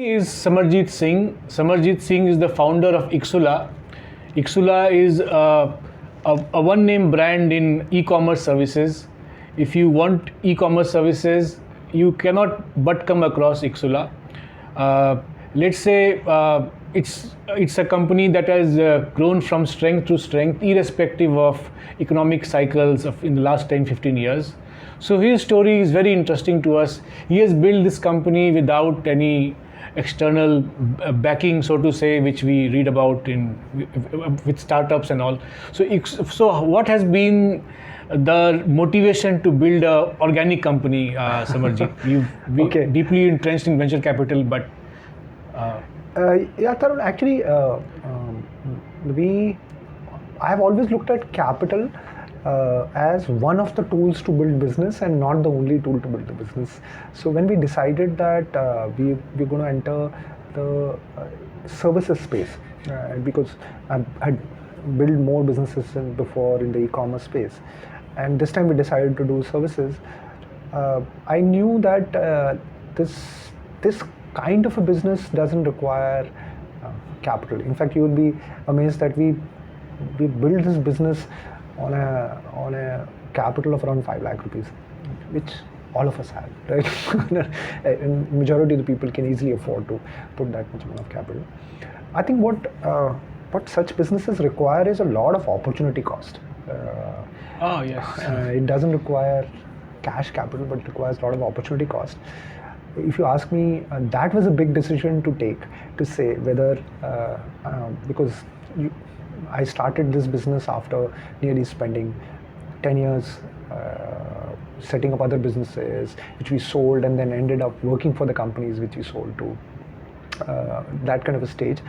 Is Samarjeet Singh. Samarjeet Singh is the founder of Iksula. Iksula is a one-name brand in e-commerce services. If you want e-commerce services, you cannot but come across Iksula. Let's say it's a company that has grown from strength to strength, irrespective of economic cycles in the last 10-15 years. So his story is very interesting to us. He has built this company without any external backing, so to say, which we read about with startups and all. So what has been the motivation to build a organic company, Samarjeet? You've deeply entrenched in venture capital, but yeah, Tarun, actually, I have always looked at capital as one of the tools to build business and not the only tool to build the business. So when we decided that we're going to enter the services space, because I had built more businesses before in the e-commerce space, and this time we decided to do services, I knew that this kind of a business doesn't require capital. In fact, you will be amazed that we built this business on a capital of around 5 lakh rupees, which all of us have, right? And majority of the people can easily afford to put that much amount of capital. I think what such businesses require is a lot of opportunity cost. Yes. It doesn't require cash capital, but it requires a lot of opportunity cost. If you ask me, that was a big decision to take, to say whether, because I started this business after nearly spending 10 years setting up other businesses, which we sold, and then ended up working for the companies which we sold to, that kind of a stage.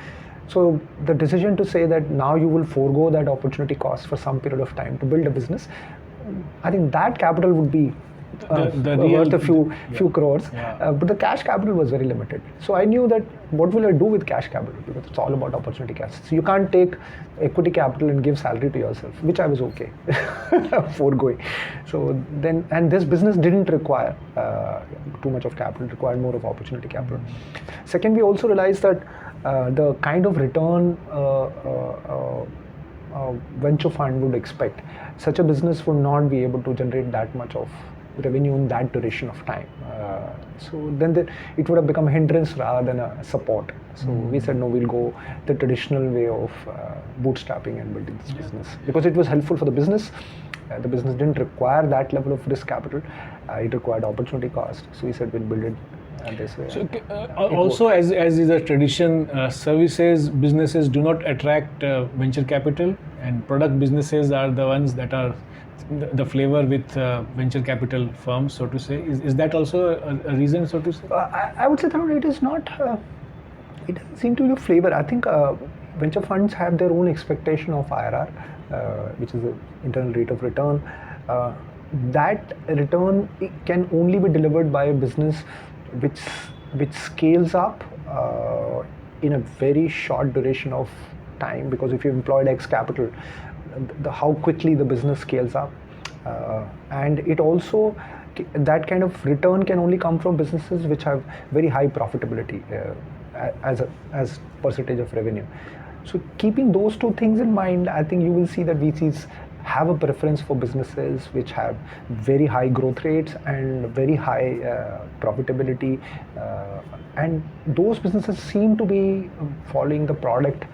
So the decision to say that now you will forego that opportunity cost for some period of time to build a business, I think that capital would be worth a few crores, but the cash capital was very limited. So I knew that what will I do with cash capital, because it's all about opportunity cost. So you can't take equity capital and give salary to yourself, which I was okay foregoing. So then, and this business didn't require too much of capital, it required more of opportunity capital. Second, we also realized that the kind of return venture fund would expect, such a business would not be able to generate that much of revenue in that duration of time. So then it would have become a hindrance rather than a support. So we said, no, we'll go the traditional way of bootstrapping and building this business, because it was helpful for the business. The business didn't require that level of risk capital. It required opportunity cost. So we said, we'll build it this way. So also, as is a tradition, services businesses do not attract venture capital, and product businesses are the ones that are the flavor with venture capital firms, so to say. Is that also a reason, so to say? I would say that it is not, it doesn't seem to be a flavor. I think venture funds have their own expectation of IRR, which is the internal rate of return. That return can only be delivered by a business which scales up in a very short duration of time, because if you employed X capital, how quickly the business scales up, and it also, that kind of return can only come from businesses which have very high profitability as percentage of revenue. So keeping those two things in mind, I think you will see that VCs have a preference for businesses which have very high growth rates and very high profitability, and those businesses seem to be following the product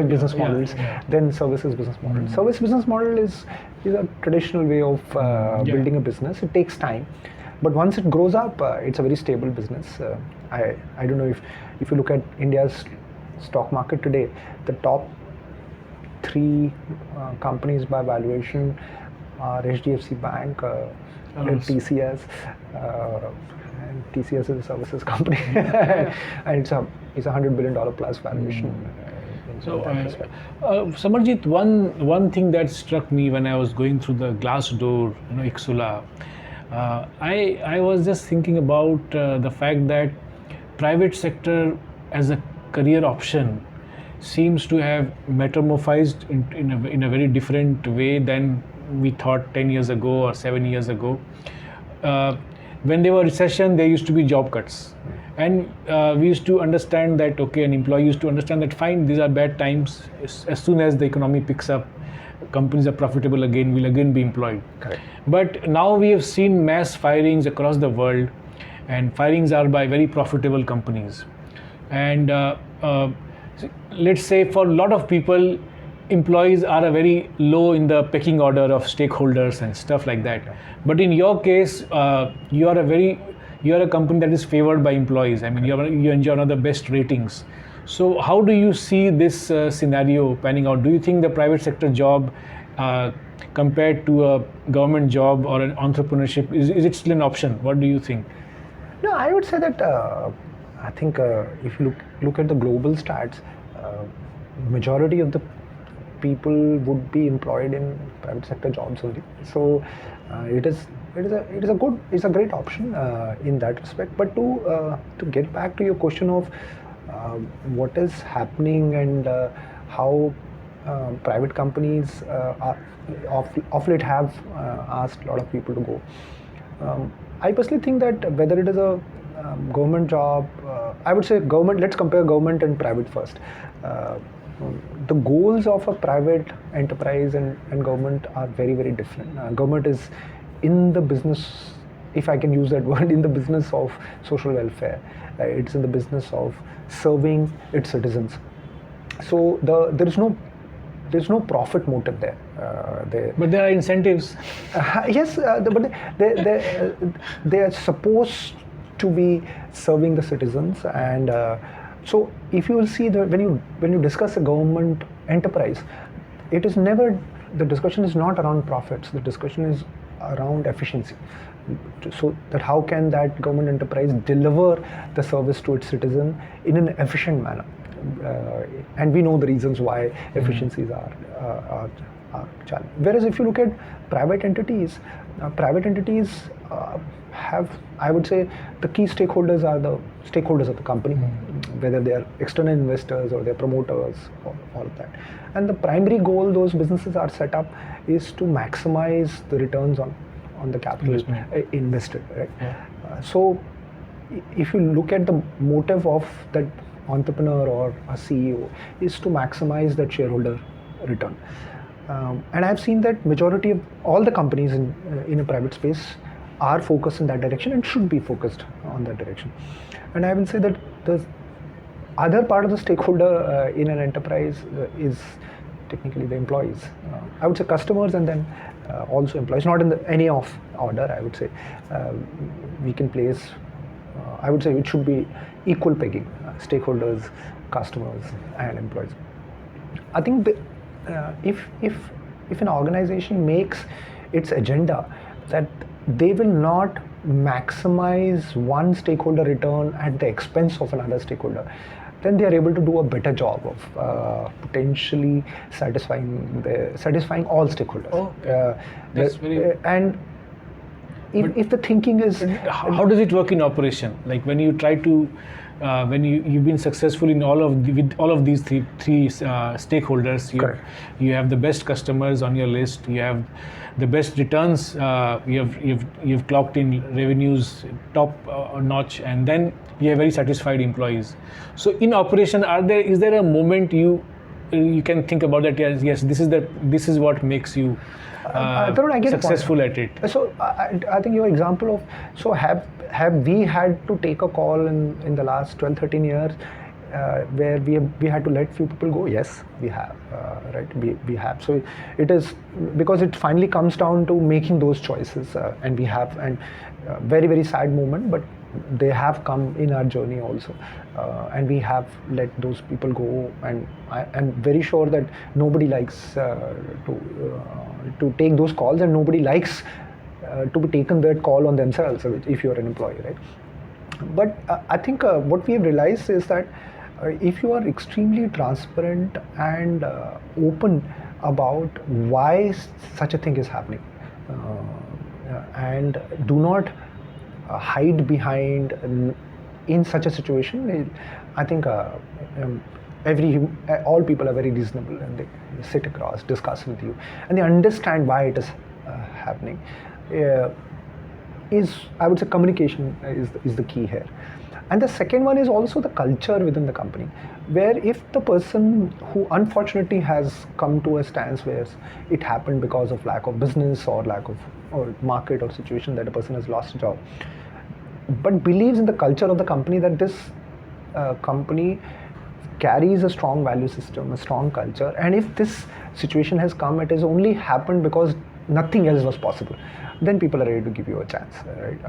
business models than services business models. Service business model is a traditional way of building a business. It takes time, but once it grows up, it's a very stable business. I don't know if you look at India's stock market today, the top 3 companies by valuation are HDFC Bank, and TCS. And TCS is a services company, and it's a $100 billion plus valuation. So, Samarjeet, one thing that struck me when I was going through the glass door, Iksula, I was just thinking about the fact that private sector as a career option seems to have metamorphosed in a very different way than we thought 10 years ago or 7 years ago. When there were recession, there used to be job cuts, And we used to understand that, okay, an employee used to understand that, fine, these are bad times. As soon as the economy picks up, companies are profitable again, will again be employed. Correct. But now we have seen mass firings across the world, and firings are by very profitable companies. And let's say for a lot of people, employees are a very low in the pecking order of stakeholders and stuff like that. But in your case, you are a company that is favored by employees. I mean, you enjoy one of the best ratings. So how do you see this scenario panning out? Do you think the private sector job compared to a government job or an entrepreneurship, is it still an option? What do you think? No, I would say that I think if you look at the global stats, majority of the people would be employed in private sector jobs only. So it's a great option in that respect. But to get back to your question of what is happening and how private companies of late have asked a lot of people to go. I personally think that whether it is a government job, I would say government. Let's compare government and private first. The goals of a private enterprise and government are very, very different. Government is in the business, if I can use that word, in the business of social welfare. It's in the business of serving its citizens. So there is no profit motive there. But there are incentives. Yes, but they are supposed to be serving the citizens, and so if you will see that when you discuss a government enterprise, it is never, the discussion is not around profits. The discussion is around efficiency. So that how can that government enterprise deliver the service to its citizen in an efficient manner. And we know the reasons why efficiencies are challenged. Whereas if you look at private entities have, I would say, the key stakeholders are the stakeholders of the company, whether they are external investors or they're promoters, or all of that. And the primary goal those businesses are set up is to maximize the returns on the capital invested, right? Yeah. So if you look at the motive of that entrepreneur or a CEO is to maximize that shareholder return. And I've seen that majority of all the companies in a private space are focused in that direction and should be focused on that direction. And I will say that the other part of the stakeholder in an enterprise is technically the employees. I would say customers and then also employees, not in any of order. I would say we can place, I would say it should be equal pegging, stakeholders, customers and employees. I think if an organization makes its agenda that they will not maximize one stakeholder return at the expense of another stakeholder, then they are able to do a better job of potentially satisfying all stakeholders. Oh, that's very. And if the thinking is, how does it work in operation? Like when you try to, when you've been successful in with all of these three stakeholders, you have the best customers on your list, you have the best returns, you've clocked in revenues top notch, and then you have very satisfied employees. So in operation, is there a moment you can think about that? Yes, this is what makes you successful at it. So I think your example of, so have we had to take a call in the last 12-13 years where we had to let few people go? Yes, we have, right? We have. So it is because it finally comes down to making those choices, and we have, and very, very sad moment, but they have come in our journey also, and we have let those people go, and I'm very sure that nobody likes to take those calls, and nobody likes to be taken that call on themselves if you're an employee, right? But I think what we have realized is that if you are extremely transparent and open about why such a thing is happening, and do not hide behind in such a situation, I think all people are very reasonable, and they sit across, discuss with you, and they understand why it is happening. is, I would say, communication is the key here. And the second one is also the culture within the company, where if the person who unfortunately has come to a stance where it happened because of lack of business or lack of or market or situation that a person has lost a job, but believes in the culture of the company, that this company carries a strong value system, a strong culture, and if this situation has come, it has only happened because nothing else was possible, then people are ready to give you a chance, right?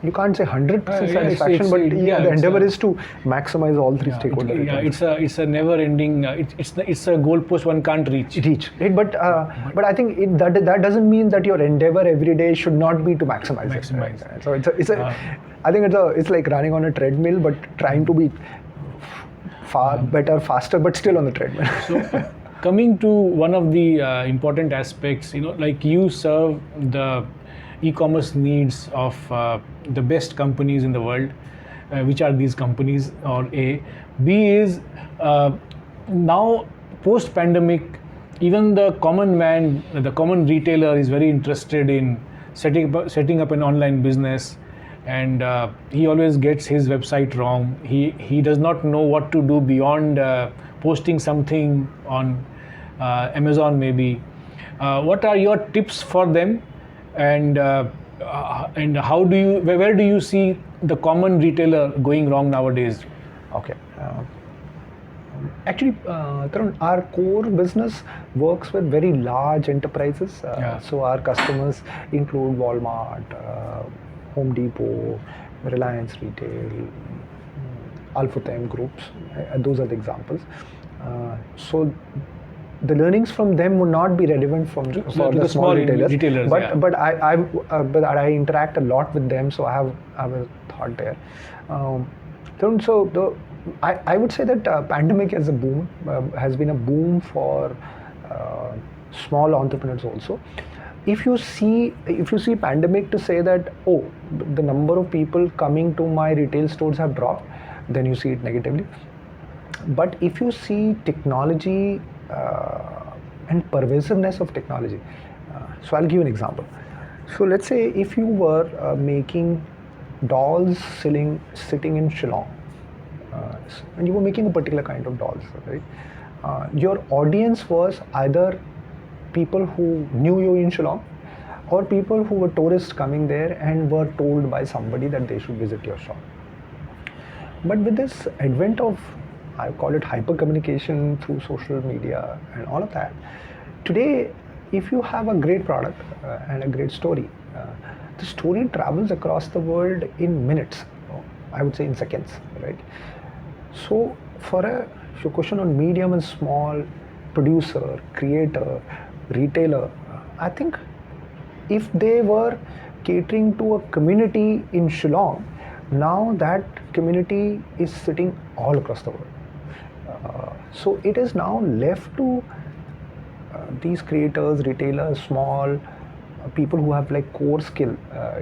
You can't say 100% satisfaction, but the endeavor is to maximize all three stakeholders. It's a never-ending. It's a goalpost one can't reach. Right? But I think that doesn't mean that your endeavor every day should not be to maximize. Right? So I think it's like running on a treadmill, but trying to be far better, faster, but still on the treadmill. So, coming to one of the important aspects, like you serve the e-commerce needs of the best companies in the world. Which are these companies? Or A. B is now post-pandemic, even the common man, the common retailer is very interested in setting up an online business, and he always gets his website wrong. He does not know what to do beyond posting something on Amazon maybe. What are your tips for them? And how do you, where do you see the common retailer going wrong nowadays? Okay. Actually, Tarun, our core business works with very large enterprises. So our customers include Walmart, Home Depot, Reliance Retail, Alphatem groups. Those are the examples. So the learnings from them would not be relevant for the small retailers. But I interact a lot with them, so I have a thought there. So I would say that pandemic has been a boom for small entrepreneurs also. If you see pandemic to say that, oh, the number of people coming to my retail stores have dropped, then you see it negatively. But if you see technology and pervasiveness of technology, so I'll give you an example. So let's say if you were making dolls sitting in Shillong, and you were making a particular kind of dolls, right? Your audience was either people who knew you in Shillong, or people who were tourists coming there and were told by somebody that they should visit your shop. But with this advent of, I call it hyper communication through social media and all of that, today if you have a great product and a great story, the story travels across the world in minutes, I would say in seconds, right? So for your question on medium and small producer, creator, retailer, I think if they were catering to a community in Shillong, now that community is sitting all across the world. So it is now left to these creators, retailers, small people who have like core skill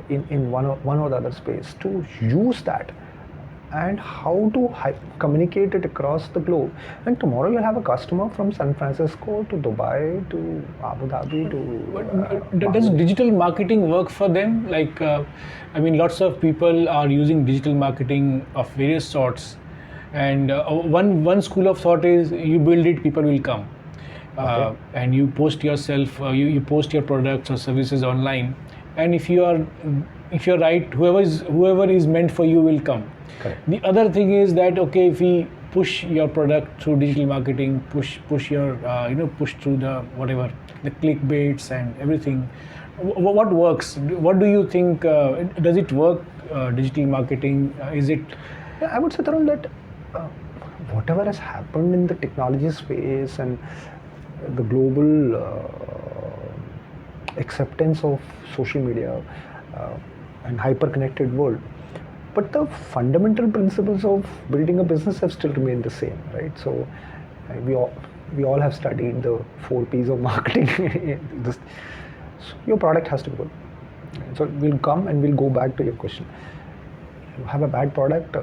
in one or the other space to use that and how to communicate it across the globe. And tomorrow you'll have a customer from San Francisco to Dubai to Abu Dhabi to... does digital marketing work for them? Like, I mean, lots of people are using digital marketing of various sorts. And one school of thought is you build it, people will come. And you post yourself, you post your products or services online. And if you're right, whoever is meant for you will come. Correct. The other thing is that, okay, if we push your product through digital marketing, push your push through the whatever, the clickbaits and everything, what works? What do you think? Does it work? Digital marketing, is it? I would say, Tarun, that whatever has happened in the technology space and the global acceptance of social media and hyper-connected world, but the fundamental principles of building a business have still remained the same, right? So we all have studied the 4 P's of marketing. So your product has to be good. So we'll come and we'll go back to your question. You have a bad product,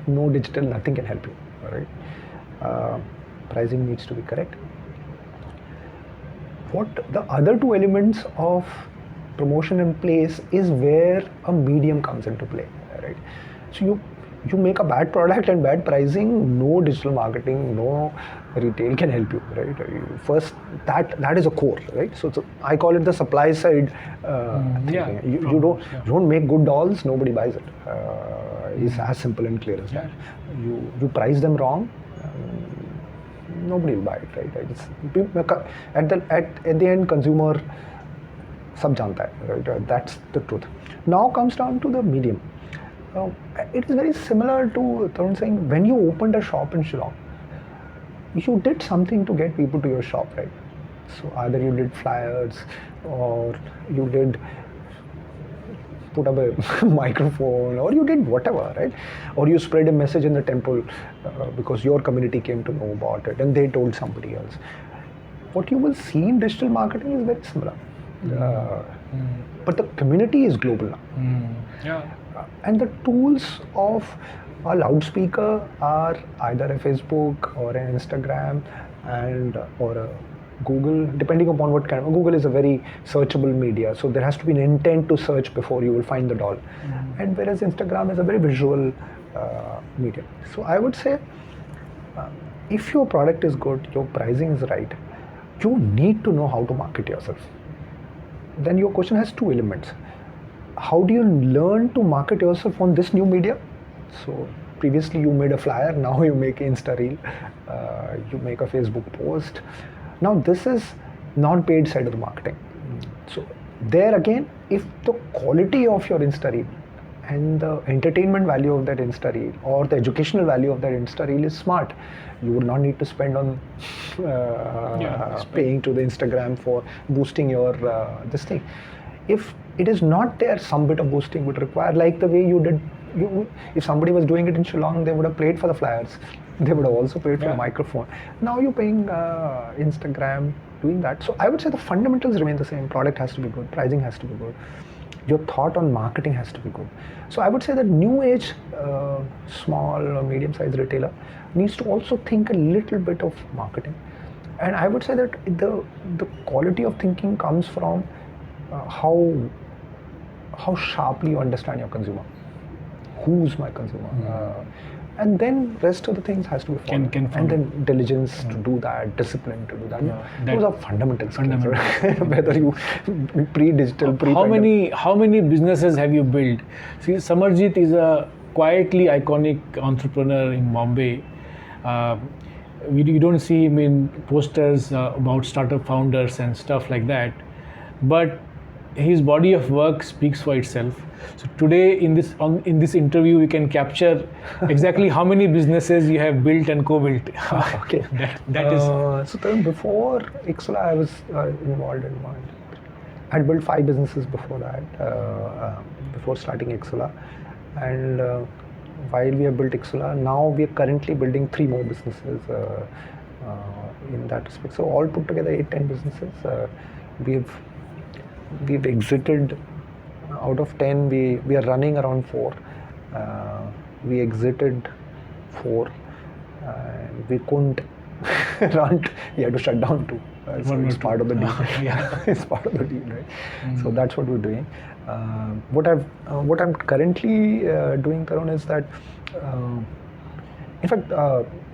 no digital, nothing can help you, right? Pricing needs to be correct. What the other 2 elements of promotion in place is where a medium comes into play, right? So you make a bad product and bad pricing, no digital marketing, no retail can help you, right? First, that is a core, right? So I call it the supply side thinking. You don't make good dolls, nobody buys it. It's as simple and clear as that. You price them wrong, nobody will buy it, right? At the end, consumer सब जानता है, right? That's the truth. Now comes down to the medium. It is very similar to Tarun saying, when you opened a shop in Shillong, you did something to get people to your shop, right? So either you did flyers, or you did put up a microphone, or you did whatever, right? Or you spread a message in the temple because your community came to know about it and they told somebody else. What you will see in digital marketing is very similar. But the community is global now. And the tools of a loudspeaker are either a Facebook or an Instagram or a Google, depending upon what kind of. Google is a very searchable media, so there has to be an intent to search before you will find the doll. And whereas Instagram is a very visual medium. So I would say, if your product is good, your pricing is right, you need to know how to market yourself. Then your question has two elements. How do you learn to market yourself on this new media? So previously you made a flyer, now you make Insta Reel, you make a Facebook post. Now this is non-paid side of the marketing. So there again, if the quality of your Insta Reel and the entertainment value of that Insta Reel or the educational value of that Insta Reel is smart, you would not need to spend on paying to the Instagram for boosting your this thing. If it is not there, some bit of boosting would require, like the way you did. If somebody was doing it in Shillong, they would have paid for the flyers. They would have also paid for a microphone. Now you're paying Instagram, doing that. So I would say the fundamentals remain the same. Product has to be good. Pricing has to be good. Your thought on marketing has to be good. So I would say that new age, small or medium sized retailer needs to also think a little bit of marketing. And I would say that the quality of thinking comes from how sharply you understand your consumer. Who's my consumer? And then rest of the things has to be followed. And then diligence to do that, discipline to do that. Those are fundamental skills. Right? Whether you pre-digital, How many businesses have you built? See, Samarjeet is a quietly iconic entrepreneur in Bombay. You don't see him in posters about startup founders and stuff like that. But his body of work speaks for itself. So today in this interview we can capture exactly how many businesses you have built and co-built. Okay. that is. So before Iksula, I was involved in one. I had built 5 businesses before that, before starting Iksula. And while we have built Iksula, now we are currently building 3 more businesses in that respect. So all put together 8-10 businesses. We've exited. Out of 10, we are running around 4. We exited 4. We couldn't run. We had to shut down 2. So it's part of the deal. It's part of the deal, right? So that's what we're doing. What I'm currently doing, Tarun, is that, in fact,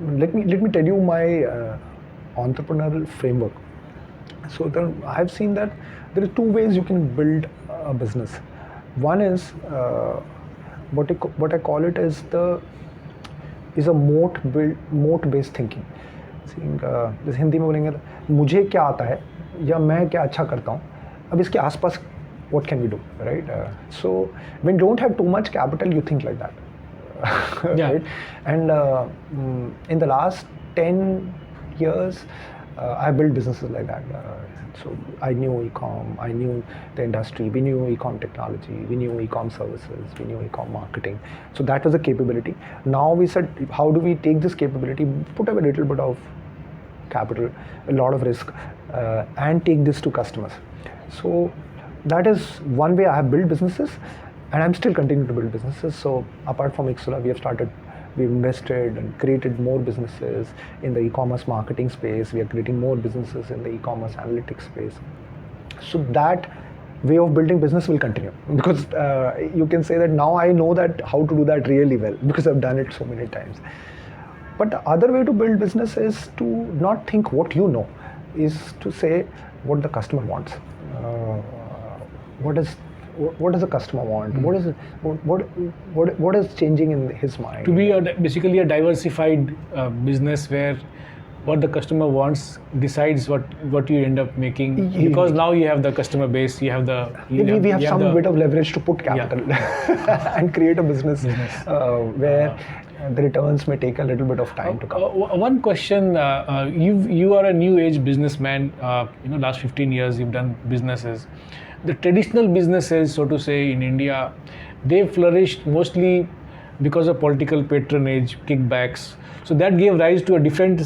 let me tell you my entrepreneurial framework. So I've seen that there are 2 ways you can build a business. One is what I call it is a moat-based thinking. जैसे हिंदी में बोलेंगे मुझे क्या आता है या मैं क्या अच्छा करता हूँ, अब इसके आसपास what can we do, right? So when you don't have too much capital, you think like that. Right? And in the last 10 years, I built businesses like that. So I knew e-com, I knew the industry, we knew e-com technology, we knew e-com services, we knew e-com marketing. So that was a capability. Now we said, how do we take this capability, put up a little bit of capital, a lot of risk, and take this to customers. So that is one way I have built businesses, and I'm still continuing to build businesses. So apart from Iksula, we've invested and created more businesses in the e-commerce marketing space. We are creating more businesses in the e-commerce analytics space. So that way of building business will continue, because you can say that now I know that how to do that really well because I've done it so many times. But the other way to build business is to not think what you know, is to say what the customer wants. What does the customer want? What is changing in his mind? To be basically a diversified business where what the customer wants decides what you end up making, because now you have the customer base, you have the we have some bit of leverage to put capital and create a business where the returns may take a little bit of time to come. One question, you are a new age businessman, last 15 years you've done businesses. The traditional businesses, so to say, in India, they flourished mostly because of political patronage, kickbacks. So that gave rise to a different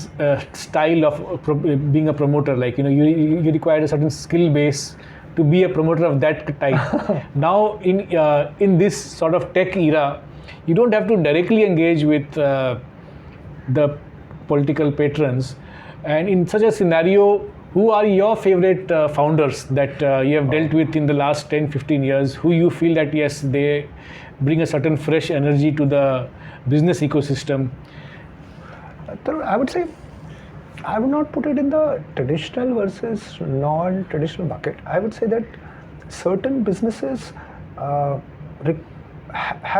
style of being a promoter. Like, you require a certain skill base to be a promoter of that type. Now, in this sort of tech era, you don't have to directly engage with the political patrons. And in such a scenario, who are your favorite founders that you have dealt with in the last 10, 15 years, who you feel that, yes, they bring a certain fresh energy to the business ecosystem? I would say, I would not put it in the traditional versus non-traditional bucket. I would say that certain businesses have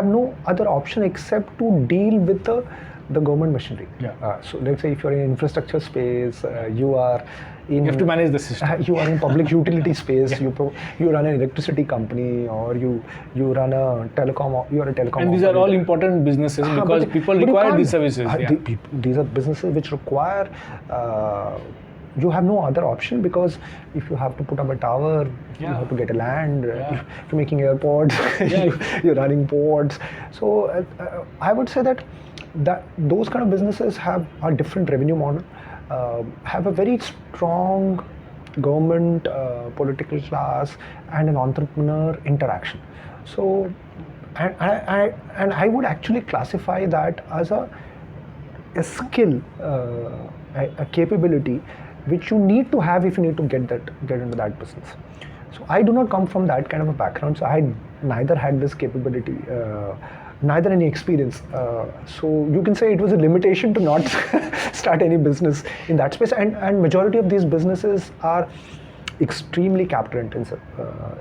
no other option except to deal with the government machinery. So let's say if you're in infrastructure space, you have to manage the system. You are in public utility space. You run an electricity company, or you run a telecom. You are a telecom. And these are all important businesses because people require these services. These are businesses which require. You have no other option, because if you have to put up a tower, you have to get a land. If you're making airports, you're running ports. So I would say that those kind of businesses have a different revenue model, have a very strong government, political class, and an entrepreneur interaction. So, and I would actually classify that as a skill, a capability which you need to have if you need to get into that business. So I do not come from that kind of a background, so I neither had this capability, neither any experience. So you can say it was a limitation to not start any business in that space. And majority of these businesses are extremely capital intensive.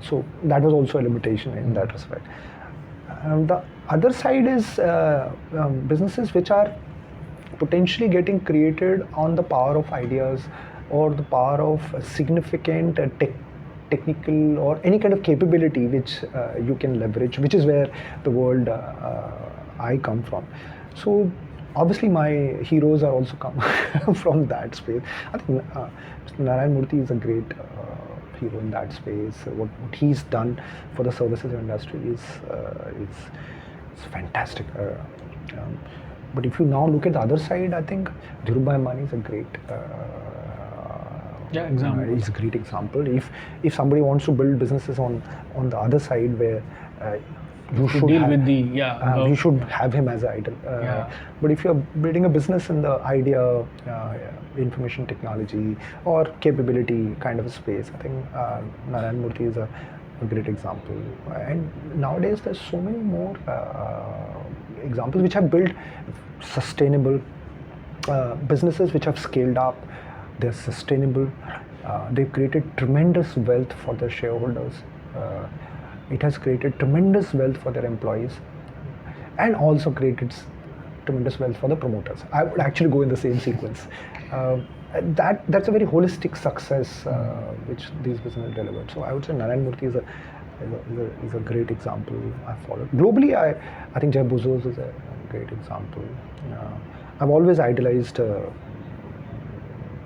So that was also a limitation in that respect. The other side is businesses which are potentially getting created on the power of ideas, or the power of significant technical or any kind of capability which you can leverage, which is where the world I come from. So obviously my heroes are also come from that space. I think Narayan Murthy is a great hero in that space. What he's done for the services industry is fantastic. But if you now look at the other side, I think Dhirubhai Ambani is a great example. He's a great example. If somebody wants to build businesses on the other side, where you should have him as an idol. But if you're building a business in the idea, information technology, or capability kind of a space, I think Narayan Murthy is a great example. And nowadays there's so many more examples which have built sustainable businesses, which have scaled up. They're sustainable. They've created tremendous wealth for their shareholders. It has created tremendous wealth for their employees, and also created tremendous wealth for the promoters. I would actually go in the same sequence. That's a very holistic success which these businesses delivered. So I would say Narayan Murthy is a great example I followed. Globally, I think Jay Bezos is a great example. I've always idolized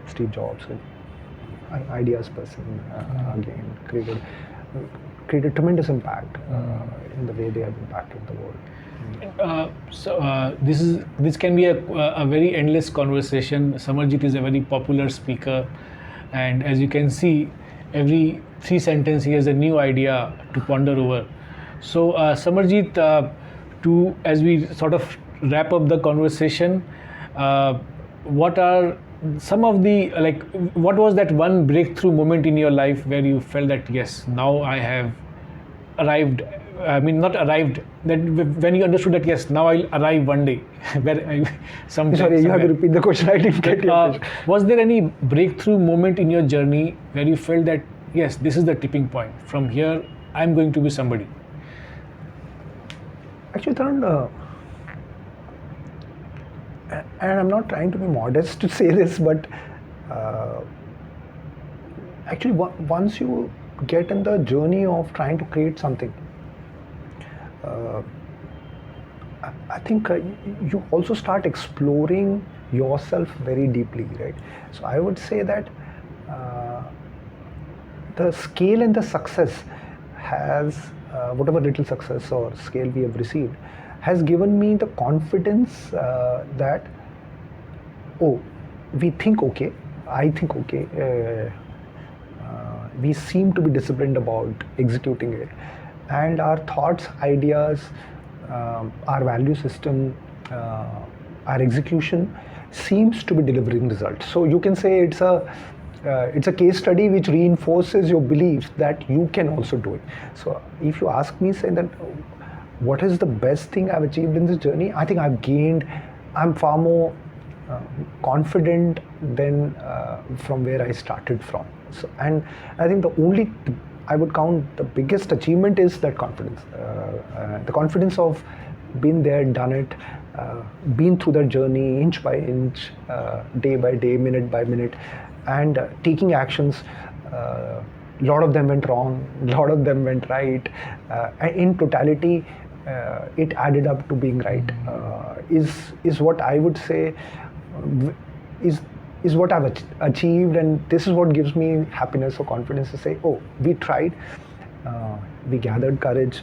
Steve Jobs, ideas person, again created tremendous impact in the way they have impacted the world. This can be a very endless conversation. Samarjeet is a very popular speaker, and as you can see, every 3 sentences he has a new idea to ponder over. So Samarjeet, as we sort of wrap up the conversation, what are some of the like, what was that one breakthrough moment in your life where you felt that yes, now I have arrived? I mean, not arrived. That when you understood that yes, now I'll arrive one day. Where Sorry, you have to repeat the question. I didn't get your question. Was there any breakthrough moment in your journey where you felt that yes, this is the tipping point. From here, I'm going to be somebody? Actually, Tarun, and I'm not trying to be modest to say this, but actually, once you get in the journey of trying to create something, I think you also start exploring yourself very deeply, right? So I would say that the scale and the success has, whatever little success or scale we have received, has given me the confidence that, oh, we think okay, I think okay, we seem to be disciplined about executing it, and our thoughts, ideas, our value system, our execution seems to be delivering results. So you can say it's a case study which reinforces your belief that you can also do it. So if you ask me, say that what is the best thing I've achieved in this journey, I think I'm far more confident than from where I started from. So, and I think I would count the biggest achievement is that confidence, the confidence of been there, done it, been through that journey inch by inch, day by day, minute by minute, and taking actions. A lot of them went wrong, a lot of them went right. And in totality, it added up to being right. Is what I would say is what I've achieved, and this is what gives me happiness or confidence to say, oh, we tried, we gathered courage,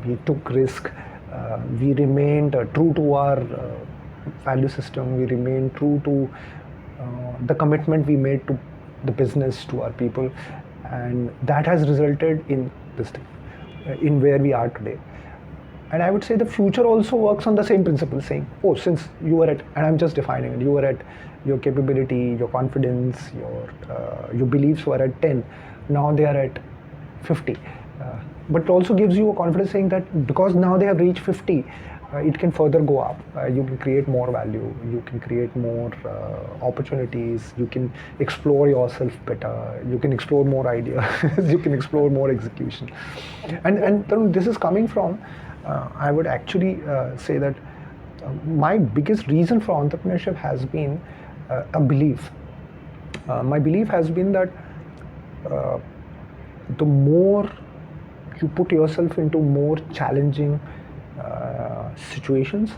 we took risk, we remained true to our value system, we remained true to the commitment we made to the business, to our people, and that has resulted in this thing, in where we are today. And I would say the future also works on the same principle, saying, oh, since you were at, and I'm just defining it, you were at your capability, your confidence, your beliefs were at 10, now they are at 50. But it also gives you a confidence saying that because now they have reached 50, it can further go up. You can create more value, you can create more opportunities, you can explore yourself better, you can explore more ideas, you can explore more execution. And this is coming from, I would actually say that my biggest reason for entrepreneurship has been a belief. My belief has been that the more you put yourself into more challenging situations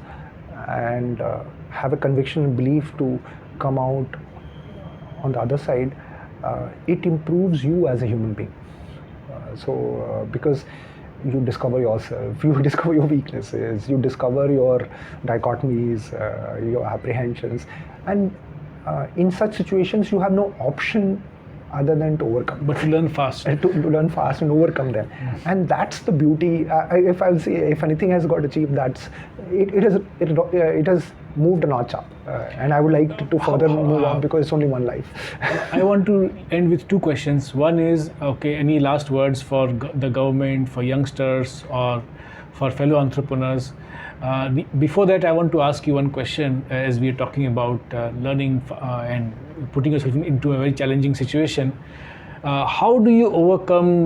and have a conviction and belief to come out on the other side, it improves you as a human being. Because you discover yourself, you discover your weaknesses, you discover your dichotomies, your apprehensions, and in such situations you have no option other than to overcome. But to learn fast. To learn fast and overcome them. And that's the beauty. If I'll say, if anything has got achieved, that's it has moved a notch up. And I would like to further move on because it's only one life. I want to end with two questions. One is, okay, any last words for the government, for youngsters, or for fellow entrepreneurs? Before that, I want to ask you one question as we are talking about learning and putting yourself into a very challenging situation. How do you overcome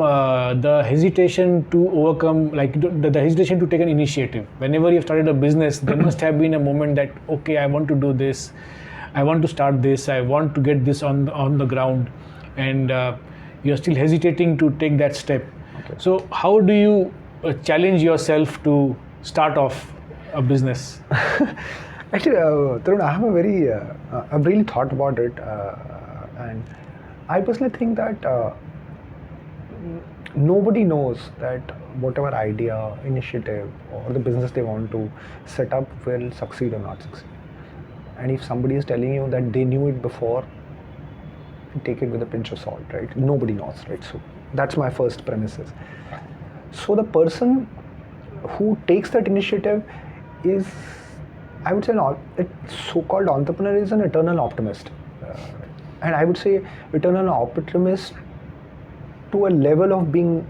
the hesitation to overcome, like the hesitation to take an initiative? Whenever you've started a business, there must have been a moment that, okay, I want to do this, I want to start this, I want to get this on the ground, and you're still hesitating to take that step. Okay. So how do you challenge yourself to start off a business? Actually, Tarun, I have a very, I've really thought about it, and I personally think that nobody knows that whatever idea, initiative, or the business they want to set up will succeed or not succeed. And if somebody is telling you that they knew it before, take it with a pinch of salt, right? Nobody knows, right? So that's my first premises. So the person who takes that initiative is, I would say, a so-called entrepreneur is an eternal optimist. And I would say eternal optimist to a level of being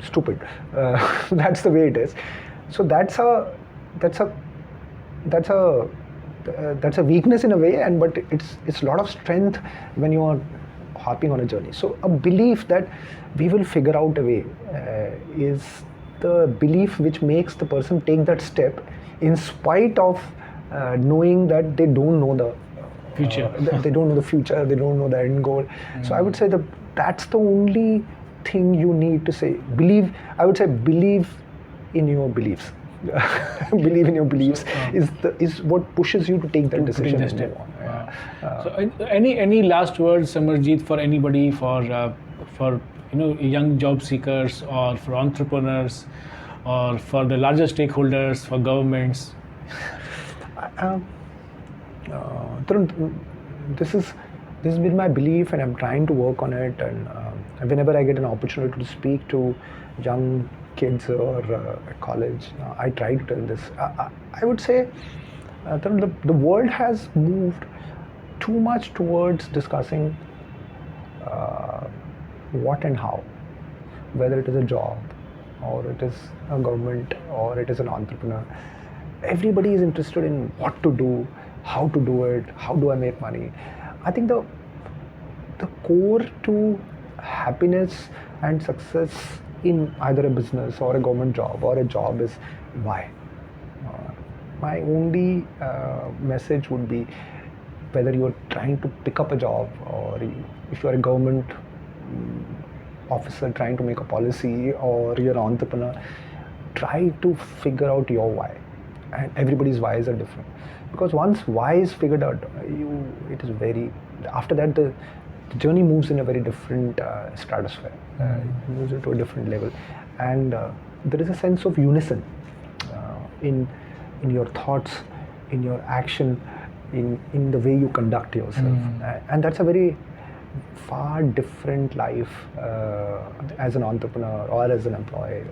stupid. That's the way it is. So that's a weakness in a way, and but it's a lot of strength when you are hopping on a journey. So a belief that we will figure out a way is the belief which makes the person take that step in spite of knowing that they don't know the Future. they don't know the future, they don't know the end goal. So I would say that's the only thing you need to say. Believe, I would say believe in your beliefs. Believe in your beliefs is what pushes you to take that decision. Take the step. So any last words, Samarjeet, for anybody, for young job seekers, or for entrepreneurs, or for the larger stakeholders, for governments? Tarun, this has been my belief, and I'm trying to work on it. And whenever I get an opportunity to speak to young kids or at college, I try to tell this. I would say, Tarun, the world has moved too much towards discussing what and how, whether it is a job, or it is a government, or it is an entrepreneur. Everybody is interested in what to do, how to do it, how do I make money. I think the core to happiness and success in either a business or a government job or a job is why. My only message would be, whether you're trying to pick up a job, or if you're a government officer trying to make a policy, or you're an entrepreneur, try to figure out your why. And everybody's whys are different, because once why is figured out, after that the journey moves in a very different stratosphere. It moves into a different level, and there is a sense of unison in your thoughts, in your action, in the way you conduct yourself. And that's a very far different life as an entrepreneur or as an employee.